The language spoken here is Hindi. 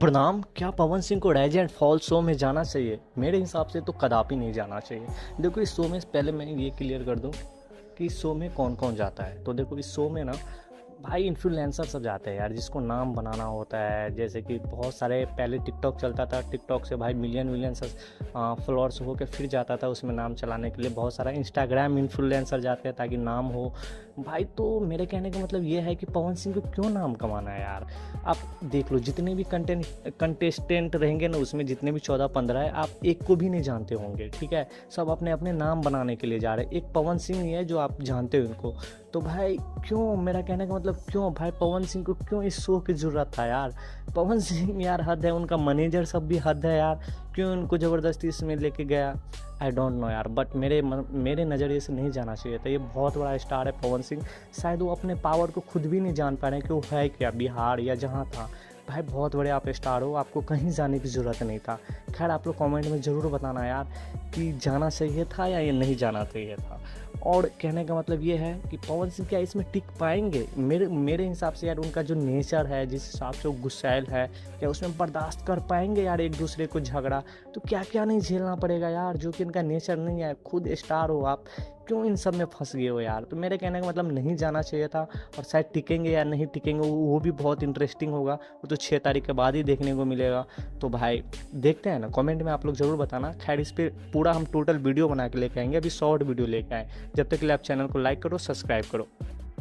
प्रणाम। क्या पवन सिंह को राइज एंड फॉल शो में जाना चाहिए? मेरे हिसाब से तो कदापि नहीं जाना चाहिए। देखो, इस शो में पहले मैं ये क्लियर कर दूं कि इस शो में कौन कौन जाता है। तो देखो, इस शो में ना भाई इन्फ्लुएंसर सब जाते हैं यार, जिसको नाम बनाना होता है। जैसे कि बहुत सारे पहले टिकटॉक चलता था, टिकटॉक से भाई मिलियन मिलियन फॉलोअर्स हो के फिर जाता था उसमें नाम चलाने के लिए। बहुत सारा इंस्टाग्राम इन्फ्लुएंसर जाते हैं ताकि नाम हो भाई। तो मेरे कहने का मतलब ये है कि पवन सिंह को क्यों नाम कमाना है यार। आप देख लो, जितने भी कंटेस्टेंट रहेंगे ना उसमें, जितने भी 14-15 है, आप एक को भी नहीं जानते होंगे, ठीक है। सब अपने अपने नाम बनाने के लिए जा रहे हैं। एक पवन सिंह ही है जो आप जानते हो उनको। तो भाई क्यों, मेरा कहने का मतलब क्यों भाई पवन सिंह को क्यों इस शो की ज़रूरत था यार। पवन सिंह यार हद है, उनका मैनेजर सब भी हद है यार। क्यों उनको ज़बरदस्ती इसमें लेके गया, आई डोंट नो यार। बट मेरे नज़रिए से नहीं जाना चाहिए था। ये बहुत बड़ा स्टार है पवन सिंह। शायद वो अपने पावर को खुद भी नहीं जान पा रहे हैं कि वो है क्या, बिहार या जहाँ था। भाई बहुत बड़े आप स्टार हो, आपको कहीं जाने की ज़रूरत नहीं था। खैर, आप लोग कमेंट में ज़रूर बताना यार कि जाना चाहिए था या ये नहीं जाना चाहिए था। और कहने का मतलब ये है कि पवन सिंह क्या इसमें टिक पाएंगे? मेरे हिसाब से यार उनका जो नेचर है, जिस हिसाब से वो गुस्सैल है, क्या उसमें बर्दाश्त कर पाएंगे यार एक दूसरे को झगड़ा? तो क्या क्या नहीं झेलना पड़ेगा यार, जो कि इनका नेचर नहीं है। खुद स्टार हो आप, क्यों इन सब में फंस गए हो यार? तो मेरे कहने का मतलब नहीं जाना चाहिए था। और शायद टिकेंगे या नहीं टिकेंगे वो भी बहुत इंटरेस्टिंग होगा। वो तो 6 तारीख के बाद ही देखने को मिलेगा। तो भाई देखते हैं ना, कमेंट में आप लोग ज़रूर बताना। खैर, इस पर पूरा हम टोटल वीडियो बना के लेके आएंगे, अभी शॉर्ट वीडियो लेके आए। जब तक के लिए आप चैनल को लाइक करो, सब्सक्राइब करो।